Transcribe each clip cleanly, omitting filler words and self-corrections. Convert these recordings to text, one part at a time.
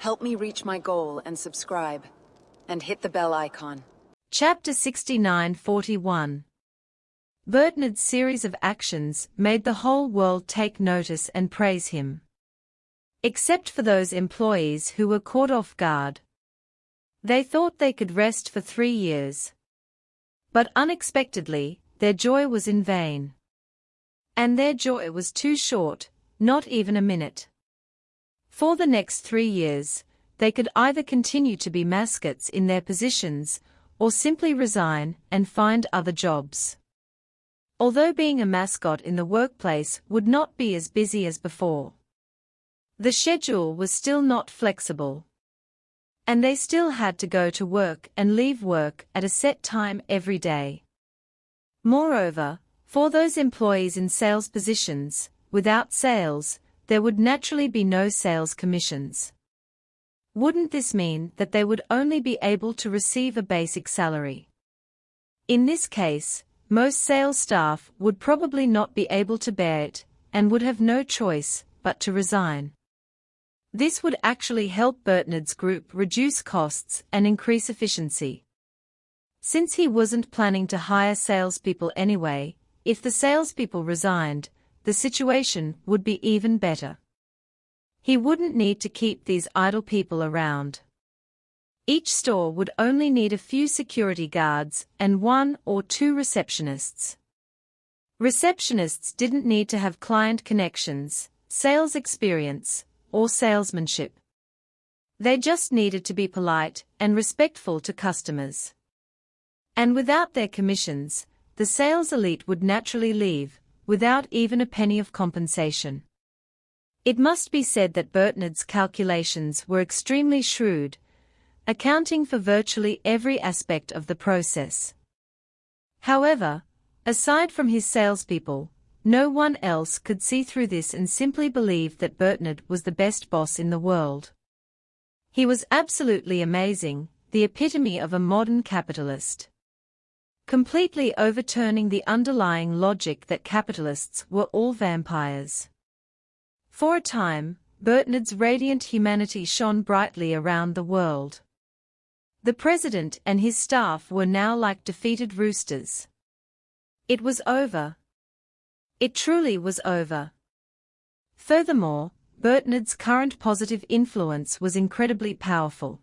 Help me reach my goal and subscribe. And hit the bell icon. Chapter 69:41. Bernard's series of actions made the whole world take notice and praise him. Except for those employees who were caught off guard. They thought they could rest for 3 years. But unexpectedly, their joy was in vain. And their joy was too short, not even a minute. For the next 3 years, they could either continue to be mascots in their positions, or simply resign and find other jobs. Although being a mascot in the workplace would not be as busy as before, the schedule was still not flexible. And they still had to go to work and leave work at a set time every day. Moreover, for those employees in sales positions, without sales, there would naturally be no sales commissions. Wouldn't this mean that they would only be able to receive a basic salary? In this case, most sales staff would probably not be able to bear it, and would have no choice but to resign. This would actually help Bernard's group reduce costs and increase efficiency. Since he wasn't planning to hire salespeople anyway, if the salespeople resigned, the situation would be even better. He wouldn't need to keep these idle people around. Each store would only need a few security guards and 1 or 2 receptionists. Receptionists didn't need to have client connections, sales experience, or salesmanship. They just needed to be polite and respectful to customers. And without their commissions, the sales elite would naturally leave, without even a penny of compensation. It must be said that Bernard's calculations were extremely shrewd, accounting for virtually every aspect of the process. However, aside from his salespeople, no one else could see through this and simply believe that Bernard was the best boss in the world. He was absolutely amazing, the epitome of a modern capitalist. Completely overturning the underlying logic that capitalists were all vampires. For a time, Bernard's radiant humanity shone brightly around the world. The president and his staff were now like defeated roosters. It was over. It truly was over. Furthermore, Bernard's current positive influence was incredibly powerful.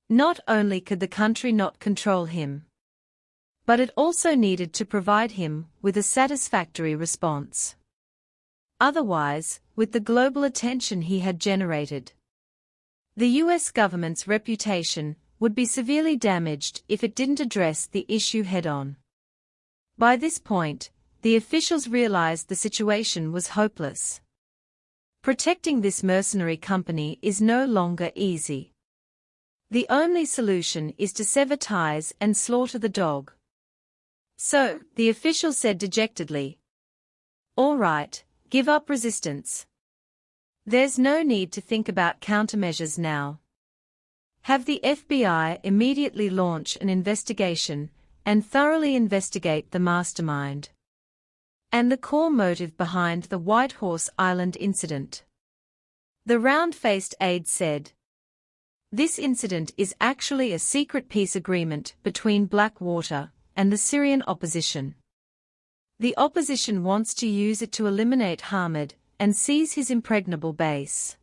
Not only could the country not control him, but it also needed to provide him with a satisfactory response. Otherwise, with the global attention he had generated, the US government's reputation would be severely damaged if it didn't address the issue head-on. By this point, the officials realized the situation was hopeless. Protecting this mercenary company is no longer easy. The only solution is to sever ties and slaughter the dog. So, the official said dejectedly, "All right, give up resistance. There's no need to think about countermeasures now. Have the FBI immediately launch an investigation and thoroughly investigate the mastermind and the core motive behind the White Horse Island incident." The round-faced aide said, "This incident is actually a secret peace agreement between Blackwater and the Syrian opposition. The opposition wants to use it to eliminate Hamid and seize his impregnable base.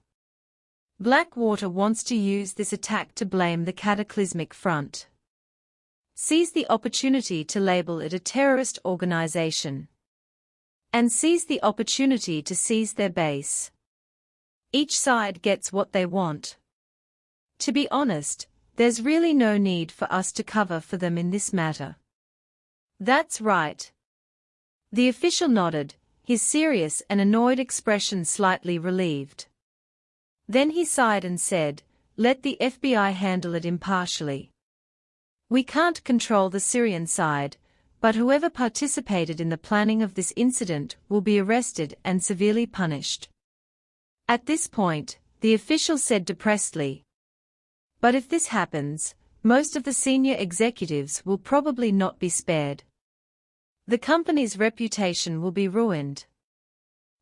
Blackwater wants to use this attack to blame the Cataclysmic Front. Seize the opportunity to label it a terrorist organization. And seize the opportunity to seize their base. Each side gets what they want. To be honest, there's really no need for us to cover for them in this matter." "That's right." The official nodded, his serious and annoyed expression slightly relieved. Then he sighed and said, "Let the FBI handle it impartially. We can't control the Syrian side, but whoever participated in the planning of this incident will be arrested and severely punished." At this point, the official said depressedly, "But if this happens, most of the senior executives will probably not be spared. The company's reputation will be ruined.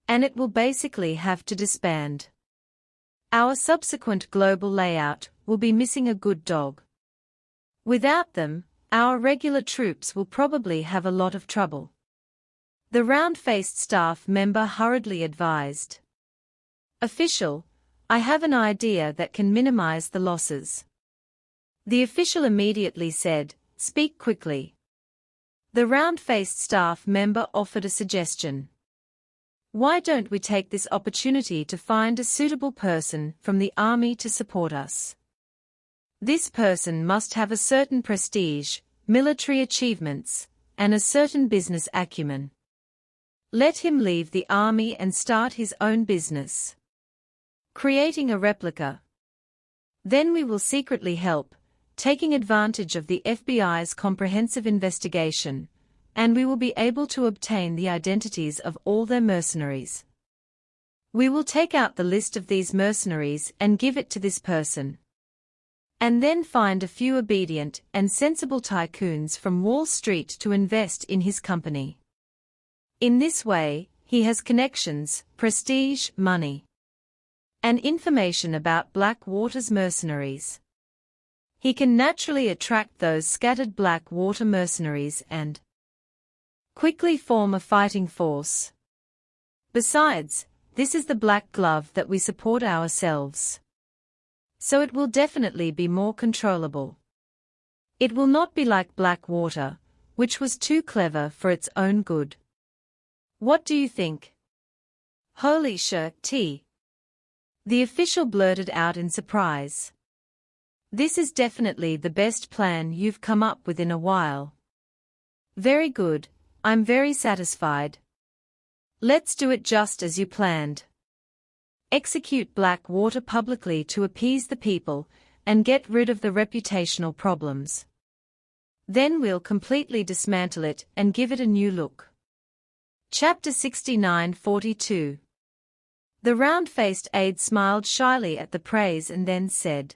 And it will basically have to disband. Our subsequent global layout will be missing a good dog. Without them, our regular troops will probably have a lot of trouble. The round-faced staff member hurriedly advised. Official, I have an idea that can minimize the losses. The official immediately said, speak quickly. The round-faced staff member offered a suggestion. Why don't we take this opportunity to find a suitable person from the army to support us? This person must have a certain prestige, military achievements, and a certain business acumen. Let him leave the army and start his own business, creating a replica. Then we will secretly help, taking advantage of the FBI's comprehensive investigation, and we will be able to obtain the identities of all their mercenaries. We will take out the list of these mercenaries and give it to this person. And then find a few obedient and sensible tycoons from Wall Street to invest in his company. In this way, he has connections, prestige, money, and information about Blackwater's mercenaries. He can naturally attract those scattered Blackwater mercenaries and quickly form a fighting force. Besides, this is the black glove that we support ourselves. So it will definitely be more controllable. It will not be like Blackwater, which was too clever for its own good. What do you think? Holy shit. The official blurted out in surprise. This is definitely the best plan you've come up with in a while. Very good, I'm very satisfied. Let's do it just as you planned. Execute Blackwater publicly to appease the people and get rid of the reputational problems. Then we'll completely dismantle it and give it a new look. Chapter 69-42. The round-faced aide smiled shyly at the praise and then said,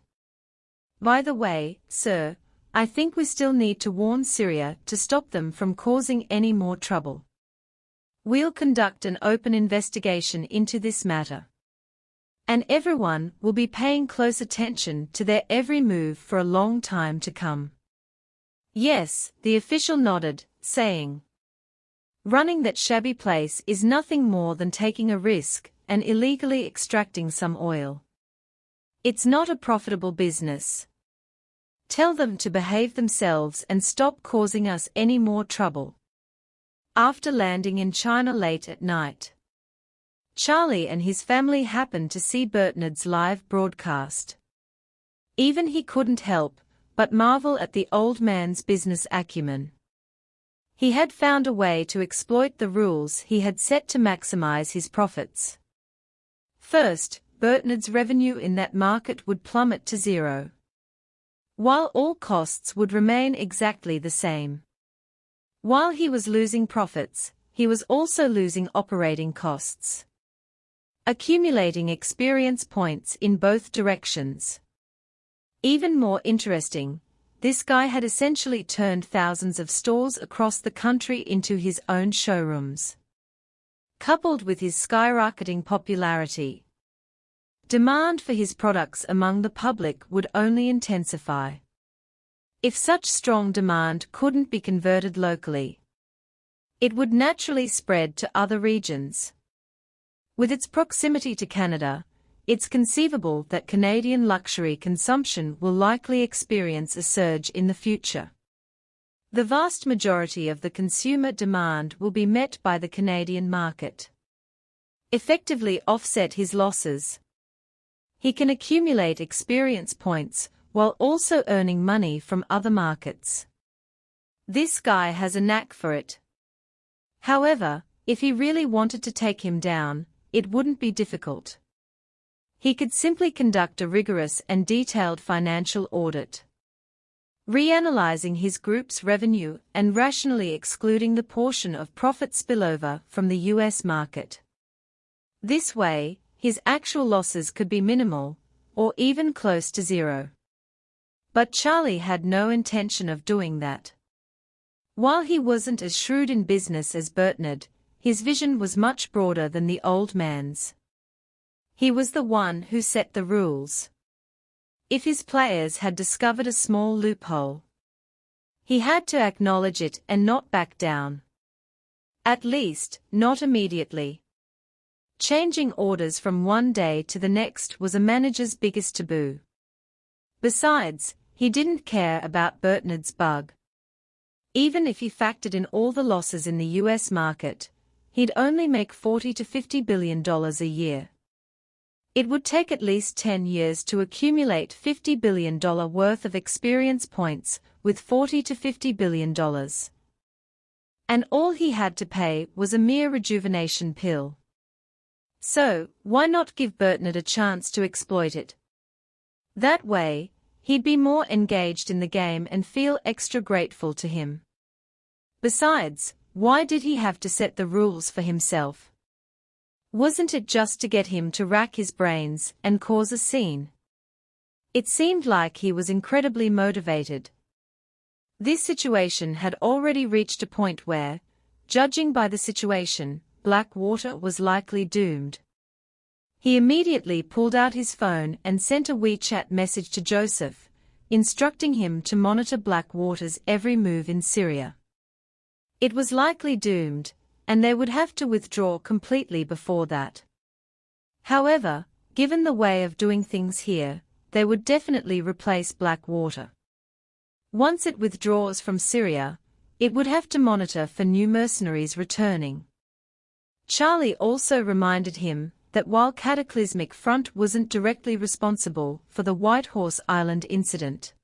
by the way, sir, I think we still need to warn Syria to stop them from causing any more trouble. We'll conduct an open investigation into this matter. And everyone will be paying close attention to their every move for a long time to come. Yes, the official nodded, saying, running that shabby place is nothing more than taking a risk and illegally extracting some oil. It's not a profitable business. Tell them to behave themselves and stop causing us any more trouble. After landing in China late at night, Charlie and his family happened to see Bertnard's live broadcast. Even he couldn't help but marvel at the old man's business acumen. He had found a way to exploit the rules he had set to maximize his profits. First, Bertnard's revenue in that market would plummet to zero, while all costs would remain exactly the same. While he was losing profits, he was also losing operating costs, accumulating experience points in both directions. Even more interesting, this guy had essentially turned thousands of stores across the country into his own showrooms. Coupled with his skyrocketing popularity, demand for his products among the public would only intensify. If such strong demand couldn't be converted locally, it would naturally spread to other regions. With its proximity to Canada, it's conceivable that Canadian luxury consumption will likely experience a surge in the future. The vast majority of the consumer demand will be met by the Canadian market. Effectively offset his losses. He can accumulate experience points while also earning money from other markets. This guy has a knack for it. However, if he really wanted to take him down, it wouldn't be difficult. He could simply conduct a rigorous and detailed financial audit, reanalyzing his group's revenue and rationally excluding the portion of profit spillover from the US market. This way, his actual losses could be minimal, or even close to zero. But Charlie had no intention of doing that. While he wasn't as shrewd in business as Bertnard, his vision was much broader than the old man's. He was the one who set the rules. If his players had discovered a small loophole, he had to acknowledge it and not back down. At least, not immediately. Changing orders from one day to the next was a manager's biggest taboo. Besides, he didn't care about Bernard's bug. Even if he factored in all the losses in the US market, he'd only make $40 to $50 billion a year. It would take at least 10 years to accumulate $50 billion worth of experience points, with $40 to $50 billion. And all he had to pay was a mere rejuvenation pill. So, why not give Bernard a chance to exploit it? That way, he'd be more engaged in the game and feel extra grateful to him. Besides, why did he have to set the rules for himself? Wasn't it just to get him to rack his brains and cause a scene? It seemed like he was incredibly motivated. This situation had already reached a point where, judging by the situation, Blackwater was likely doomed. He immediately pulled out his phone and sent a WeChat message to Joseph, instructing him to monitor Blackwater's every move in Syria. It was likely doomed, and they would have to withdraw completely before that. However, given the way of doing things here, they would definitely replace Blackwater. Once it withdraws from Syria, it would have to monitor for new mercenaries returning. Charlie also reminded him that while Cataclysmic Front wasn't directly responsible for the Whitehorse Island incident,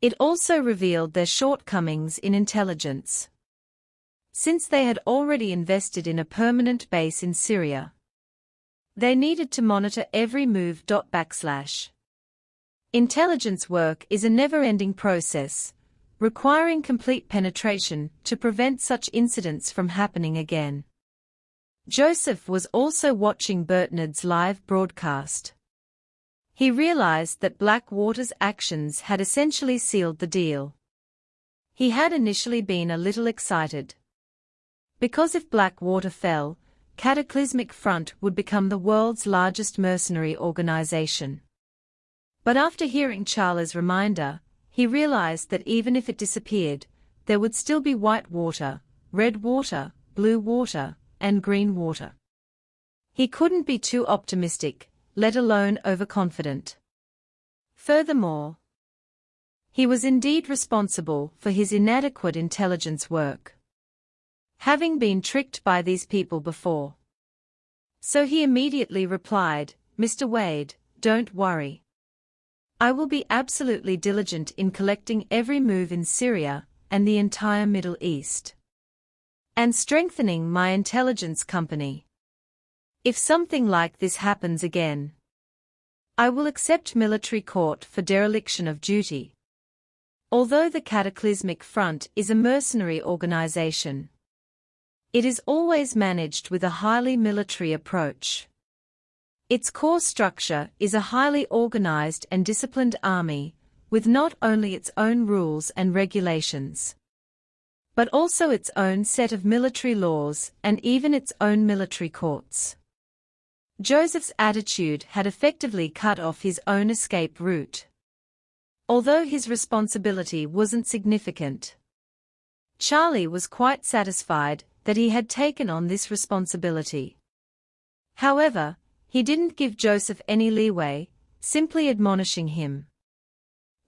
it also revealed their shortcomings in intelligence. Since they had already invested in a permanent base in Syria, they needed to monitor every move. Intelligence work is a never-ending process, requiring complete penetration to prevent such incidents from happening again. Joseph was also watching Bernard's live broadcast. He realized that Blackwater's actions had essentially sealed the deal. He had initially been a little excited, because if Blackwater fell, Cataclysmic Front would become the world's largest mercenary organization. But after hearing Charlie's reminder, he realized that even if it disappeared, there would still be white water, red water, blue water, and green water. He couldn't be too optimistic, let alone overconfident. Furthermore, he was indeed responsible for his inadequate intelligence work, having been tricked by these people before. So he immediately replied, "Mr. Wade, don't worry. I will be absolutely diligent in collecting every move in Syria and the entire Middle East, and strengthening my intelligence company. If something like this happens again, I will accept military court for dereliction of duty." Although the Cataclysmic Front is a mercenary organization, it is always managed with a highly military approach. Its core structure is a highly organized and disciplined army, with not only its own rules and regulations, but also its own set of military laws and even its own military courts. Joseph's attitude had effectively cut off his own escape route. Although his responsibility wasn't significant, Charlie was quite satisfied that he had taken on this responsibility. However, he didn't give Joseph any leeway, simply admonishing him,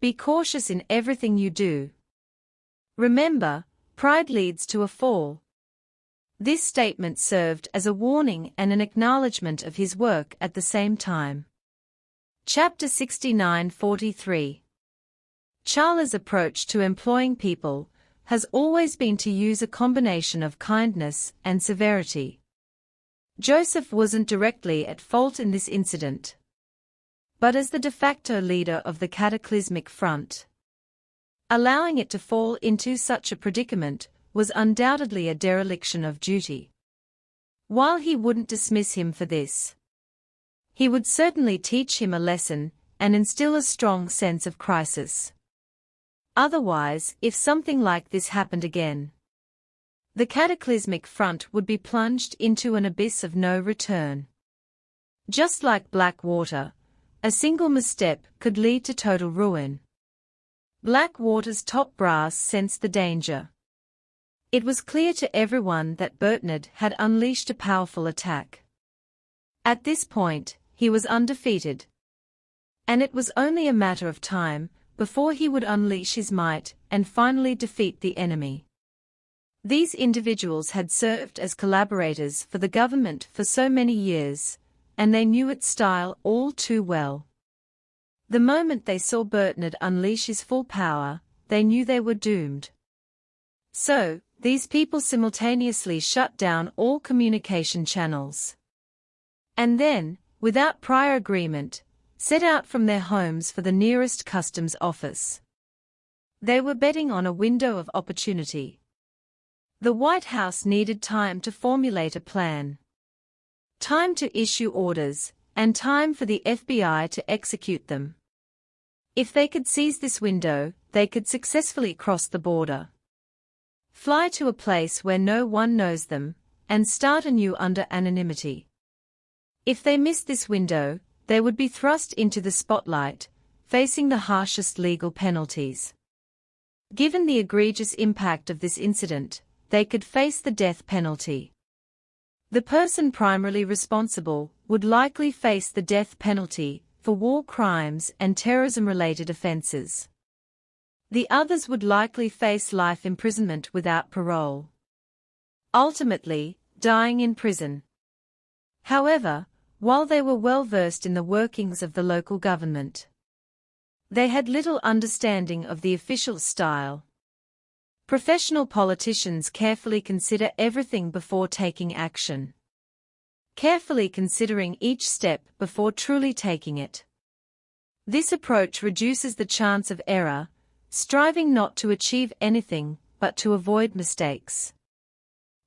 "Be cautious in everything you do. Remember, pride leads to a fall." This statement served as a warning and an acknowledgement of his work at the same time. Chapter 69-43. Charlie's approach to employing people has always been to use a combination of kindness and severity. Joseph wasn't directly at fault in this incident, but as the de facto leader of the Cataclysmic Front, allowing it to fall into such a predicament was undoubtedly a dereliction of duty. While he wouldn't dismiss him for this, he would certainly teach him a lesson and instill a strong sense of crisis. Otherwise, if something like this happened again, the Cataclysmic Front would be plunged into an abyss of no return. Just like Blackwater, a single misstep could lead to total ruin. Blackwater's top brass sensed the danger. It was clear to everyone that Bertnard had unleashed a powerful attack. At this point, he was undefeated. And it was only a matter of time before he would unleash his might and finally defeat the enemy. These individuals had served as collaborators for the government for so many years, and they knew its style all too well. The moment they saw Bertnard unleash his full power, they knew they were doomed. So, these people simultaneously shut down all communication channels. And then, without prior agreement, set out from their homes for the nearest customs office. They were betting on a window of opportunity. The White House needed time to formulate a plan. Time to issue orders, and time for the FBI to execute them. If they could seize this window, they could successfully cross the border. Fly to a place where no one knows them, and start anew under anonymity. If they missed this window, they would be thrust into the spotlight, facing the harshest legal penalties. Given the egregious impact of this incident, they could face the death penalty. The person primarily responsible would likely face the death penalty for war crimes and terrorism-related offenses. The others would likely face life imprisonment without parole. Ultimately, dying in prison. However, while they were well versed in the workings of the local government, they had little understanding of the official style. Professional politicians carefully consider everything before taking action. Carefully considering each step before truly taking it. This approach reduces the chance of error, striving not to achieve anything but to avoid mistakes.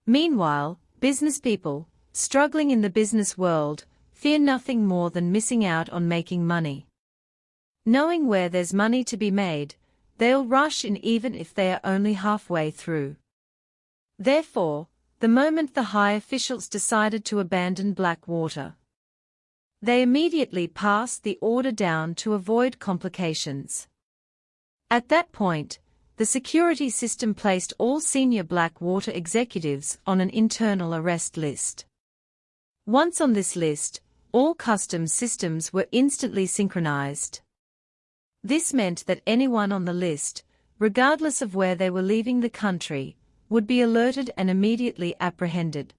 Meanwhile, business people, struggling in the business world, fear nothing more than missing out on making money. Knowing where there's money to be made, they'll rush in even if they are only halfway through. Therefore, the moment the high officials decided to abandon Blackwater, they immediately passed the order down to avoid complications. At that point, the security system placed all senior Blackwater executives on an internal arrest list. Once on this list, all customs systems were instantly synchronized. This meant that anyone on the list, regardless of where they were leaving the country, would be alerted and immediately apprehended.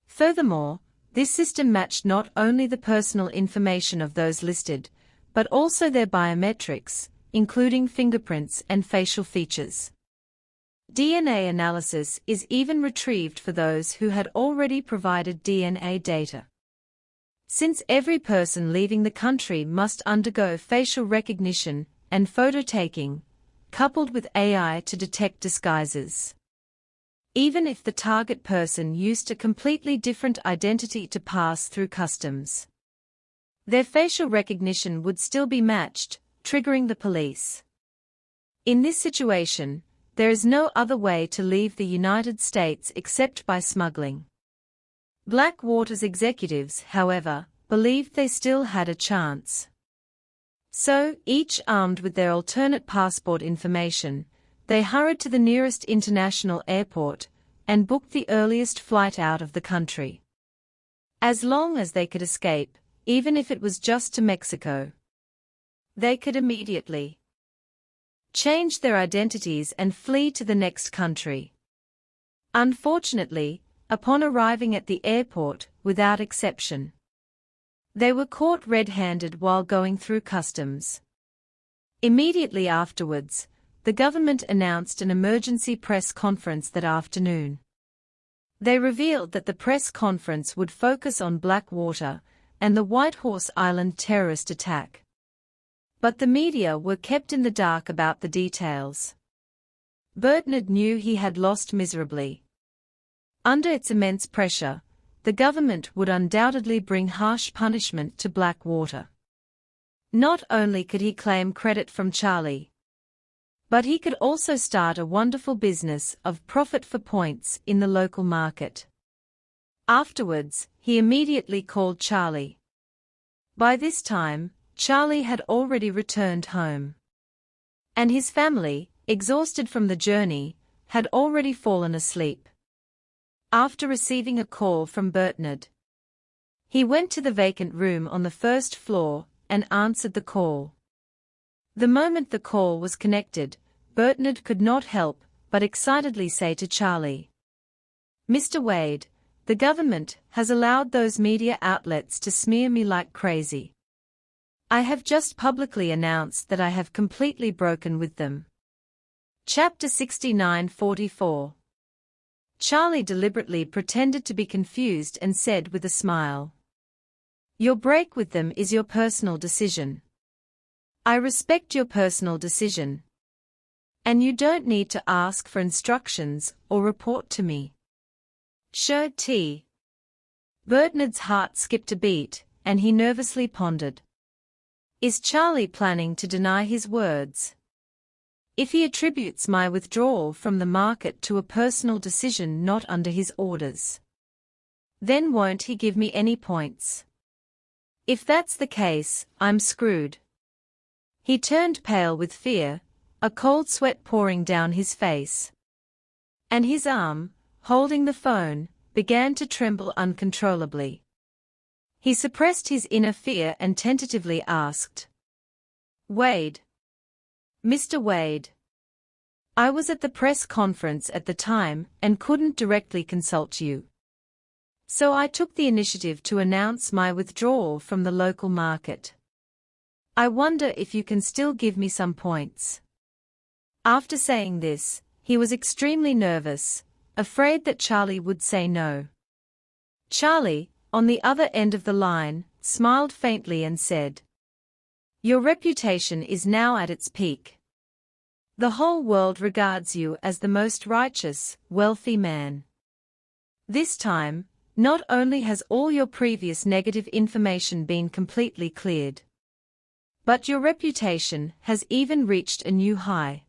Furthermore, this system matched not only the personal information of those listed, but also their biometrics, including fingerprints and facial features. DNA analysis is even retrieved for those who had already provided DNA data. Since every person leaving the country must undergo facial recognition and photo taking, coupled with AI to detect disguises. Even if the target person used a completely different identity to pass through customs, their facial recognition would still be matched, triggering the police. In this situation, there is no other way to leave the United States except by smuggling. Blackwater's executives, however, believed they still had a chance. So, each armed with their alternate passport information, they hurried to the nearest international airport and booked the earliest flight out of the country. As long as they could escape, even if it was just to Mexico, they could immediately change their identities and flee to the next country. Unfortunately, upon arriving at the airport, without exception, they were caught red-handed while going through customs. Immediately afterwards, the government announced an emergency press conference that afternoon. They revealed that the press conference would focus on Blackwater and the Whitehorse Island terrorist attack. But the media were kept in the dark about the details. Bertnard knew he had lost miserably. Under its immense pressure, the government would undoubtedly bring harsh punishment to Blackwater. Not only could he claim credit from Charlie, but he could also start a wonderful business of profit for points in the local market. Afterwards, he immediately called Charlie. By this time, Charlie had already returned home. And his family, exhausted from the journey, had already fallen asleep. After receiving a call from Bernard, he went to the vacant room on the first floor and answered the call. The moment the call was connected, Bernard could not help but excitedly say to Charlie, "Mr. Wade, the government has allowed those media outlets to smear me like crazy. I have just publicly announced that I have completely broken with them." Chapter 69:44. Charlie deliberately pretended to be confused and said with a smile, "Your break with them is your personal decision. I respect your personal decision. And you don't need to ask for instructions or report to me." Sure T. Bernard's heart skipped a beat, and he nervously pondered. Is Charlie planning to deny his words? If he attributes my withdrawal from the market to a personal decision not under his orders, then won't he give me any points? If that's the case, I'm screwed. He turned pale with fear, a cold sweat pouring down his face. And his arm, holding the phone, began to tremble uncontrollably. He suppressed his inner fear and tentatively asked, "Wade. Mr. Wade. I was at the press conference at the time and couldn't directly consult you. So I took the initiative to announce my withdrawal from the local market. I wonder if you can still give me some points." After saying this, he was extremely nervous, afraid that Charlie would say no. Charlie, on the other end of the line, smiled faintly and said, "Your reputation is now at its peak. The whole world regards you as the most righteous, wealthy man. This time, not only has all your previous negative information been completely cleared, but your reputation has even reached a new high.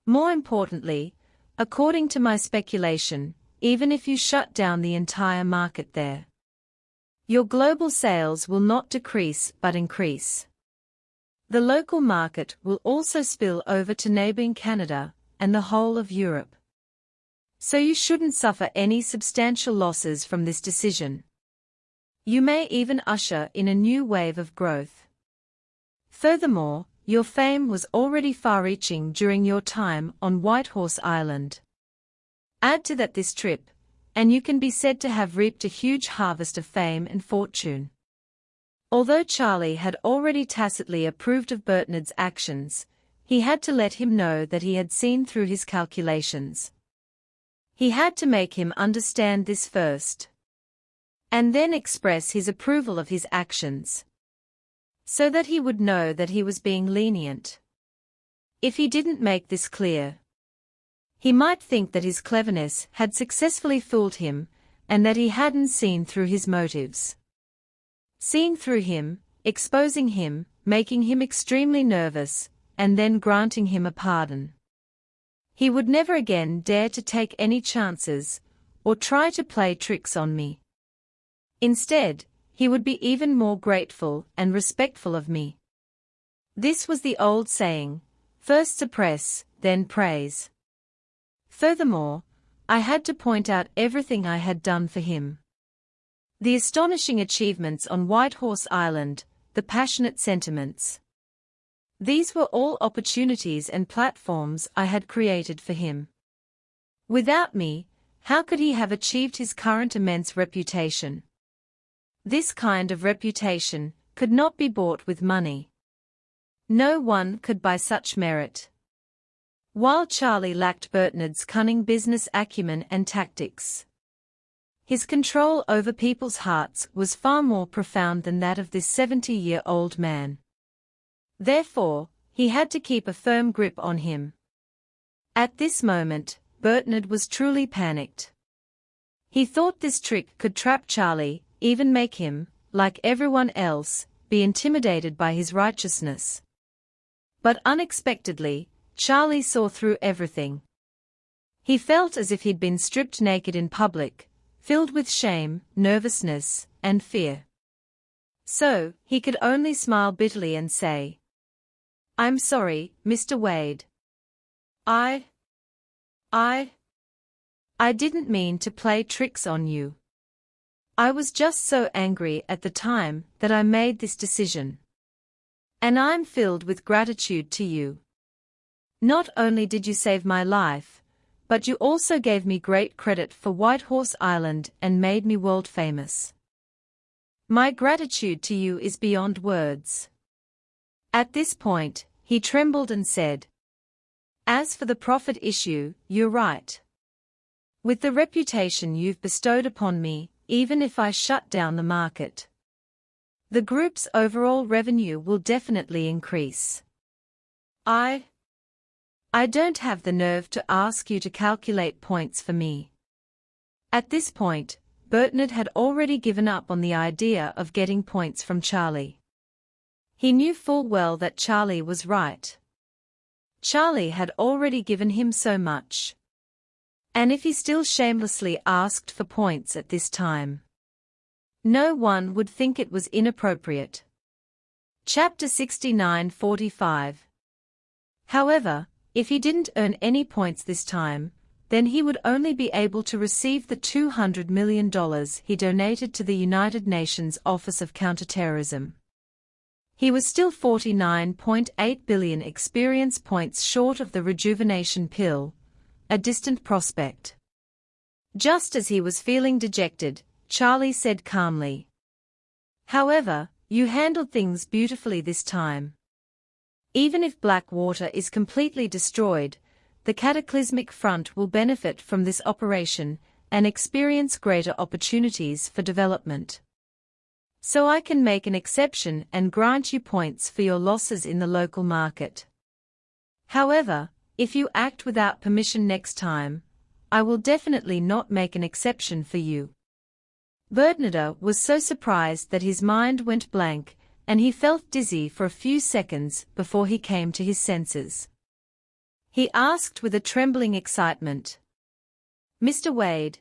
More importantly, according to my speculation, even if you shut down the entire market there, your global sales will not decrease but increase. The local market will also spill over to neighboring Canada and the whole of Europe. So you shouldn't suffer any substantial losses from this decision. You may even usher in a new wave of growth. Furthermore, your fame was already far-reaching during your time on Whitehorse Island. Add to that this trip, and you can be said to have reaped a huge harvest of fame and fortune." Although Charlie had already tacitly approved of Bernard's actions, he had to let him know that he had seen through his calculations. He had to make him understand this first, and then express his approval of his actions, so that he would know that he was being lenient. If he didn't make this clear, he might think that his cleverness had successfully fooled him, and that he hadn't seen through his motives. Seeing through him, exposing him, making him extremely nervous, and then granting him a pardon. He would never again dare to take any chances, or try to play tricks on me. Instead, he would be even more grateful and respectful of me. This was the old saying, first suppress, then praise. Furthermore, I had to point out everything I had done for him. The astonishing achievements on Whitehorse Island, the passionate sentiments. These were all opportunities and platforms I had created for him. Without me, how could he have achieved his current immense reputation? This kind of reputation could not be bought with money. No one could buy such merit. While Charlie lacked Bernard's cunning business acumen and tactics, his control over people's hearts was far more profound than that of this 70-year-old man. Therefore, he had to keep a firm grip on him. At this moment, Bernard was truly panicked. He thought this trick could trap Charlie, even make him, like everyone else, be intimidated by his righteousness. But unexpectedly, Charlie saw through everything. He felt as if he'd been stripped naked in public, filled with shame, nervousness, and fear. So, he could only smile bitterly and say, "I'm sorry, Mr. Wade. I didn't mean to play tricks on you. I was just so angry at the time that I made this decision. And I'm filled with gratitude to you. Not only did you save my life, but you also gave me great credit for Whitehorse Island and made me world famous. My gratitude to you is beyond words." At this point, he trembled and said, "As for the profit issue, you're right. With the reputation you've bestowed upon me, even if I shut down the market, the group's overall revenue will definitely increase. I don't have the nerve to ask you to calculate points for me." At this point, Bertnard had already given up on the idea of getting points from Charlie. He knew full well that Charlie was right. Charlie had already given him so much. And if he still shamelessly asked for points at this time, no one would think it was inappropriate. Chapter 69:45. However, if he didn't earn any points this time, then he would only be able to receive the $200 million he donated to the United Nations Office of Counterterrorism. He was still 49.8 billion experience points short of the rejuvenation pill, a distant prospect. Just as he was feeling dejected, Charlie said calmly, "However, you handled things beautifully this time. Even if Blackwater is completely destroyed, the Cataclysmic Front will benefit from this operation and experience greater opportunities for development. So I can make an exception and grant you points for your losses in the local market. However, if you act without permission next time, I will definitely not make an exception for you." Bertnard was so surprised that his mind went blank, and he felt dizzy for a few seconds before he came to his senses. He asked with a trembling excitement, Mr. Wade,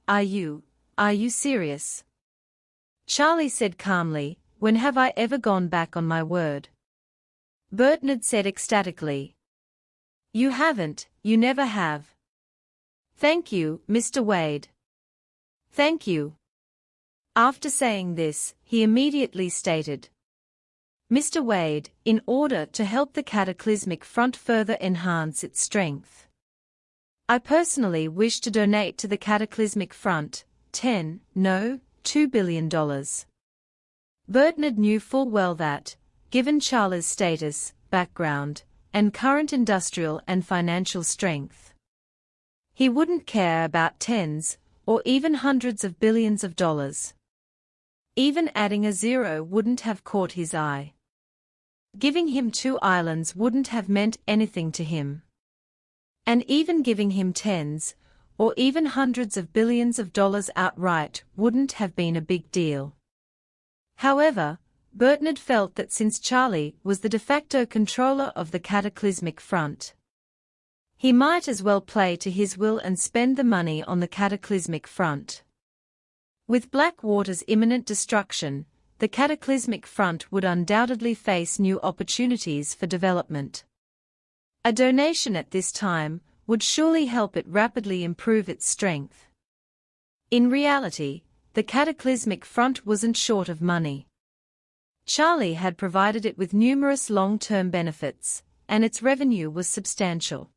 are you serious?" Charlie said calmly, "When have I ever gone back on my word?" Bertnard said ecstatically, "You haven't, you never have." "Thank you, Mr. Wade. Thank you." After saying this, he immediately stated, "Mr. Wade, in order to help the Cataclysmic Front further enhance its strength, I personally wish to donate to the Cataclysmic Front $2 billion. Bertnard knew full well that, given Charlie's status, background, and current industrial and financial strength, he wouldn't care about tens, or even hundreds of billions of dollars. Even adding a zero wouldn't have caught his eye. Giving him 2 islands wouldn't have meant anything to him. And even giving him tens, or even hundreds of billions of dollars outright wouldn't have been a big deal. However, Bertnard felt that since Charlie was the de facto controller of the Cataclysmic Front, he might as well play to his will and spend the money on the Cataclysmic Front. With Blackwater's imminent destruction, the Cataclysmic Front would undoubtedly face new opportunities for development. A donation at this time would surely help it rapidly improve its strength. In reality, the Cataclysmic Front wasn't short of money. Charlie had provided it with numerous long-term benefits, and its revenue was substantial.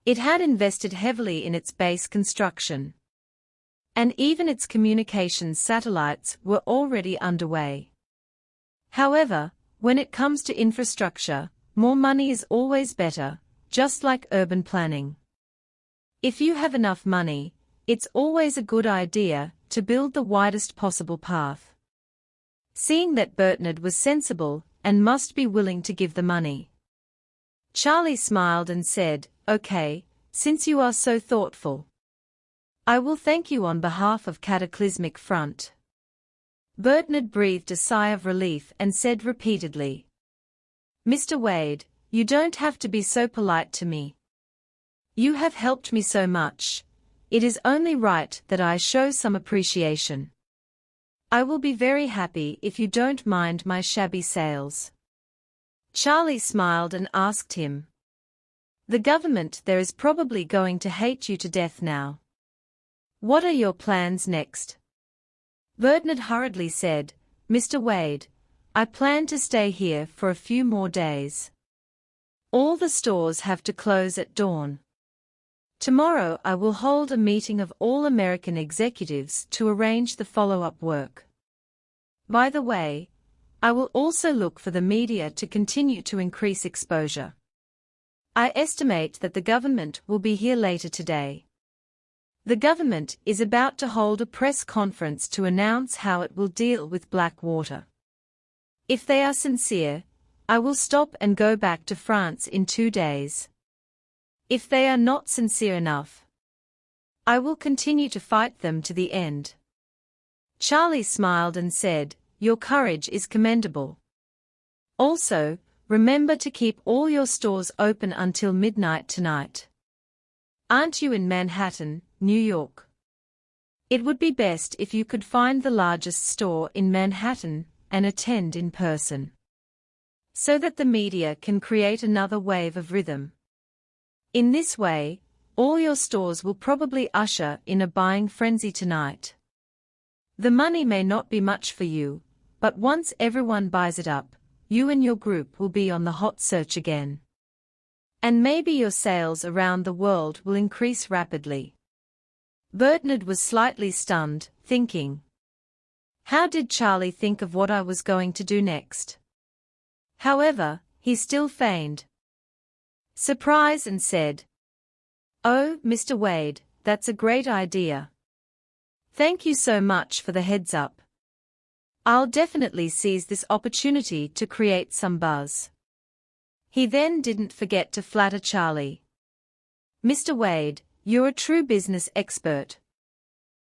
It had invested heavily in its base construction, and even its communications satellites were already underway. However, when it comes to infrastructure, more money is always better, just like urban planning. If you have enough money, it's always a good idea to build the widest possible path. Seeing that Bertnard was sensible and must be willing to give the money, Charlie smiled and said, "Okay, since you are so thoughtful, I will thank you on behalf of Cataclysmic Front." Bertnard breathed a sigh of relief and said repeatedly, "Mr. Wade, you don't have to be so polite to me. You have helped me so much. It is only right that I show some appreciation." I will be very happy if you don't mind my shabby sales. Charlie smiled and asked him. The government there is probably going to hate you to death now. What are your plans next? Bernard hurriedly said, Mr. Wade, I plan to stay here for a few more days. All the stores have to close at dawn. Tomorrow I will hold a meeting of all American executives to arrange the follow-up work. By the way, I will also look for the media to continue to increase exposure. I estimate that the government will be here later today. The government is about to hold a press conference to announce how it will deal with Blackwater. If they are sincere, I will stop and go back to France in 2 days. If they are not sincere enough, I will continue to fight them to the end. Charlie smiled and said, Your courage is commendable. Also, remember to keep all your stores open until midnight tonight. Aren't you in Manhattan, New York? It would be best if you could find the largest store in Manhattan and attend in person, so that the media can create another wave of rhythm. In this way, all your stores will probably usher in a buying frenzy tonight. The money may not be much for you, but once everyone buys it up, you and your group will be on the hot search again. And maybe your sales around the world will increase rapidly. Bernard was slightly stunned, thinking, how did Charlie think of what I was going to do next? However, he still feigned surprise and said, Oh, Mr. Wade, that's a great idea. Thank you so much for the heads up. I'll definitely seize this opportunity to create some buzz. He then didn't forget to flatter Charlie. Mr. Wade, you're a true business expert.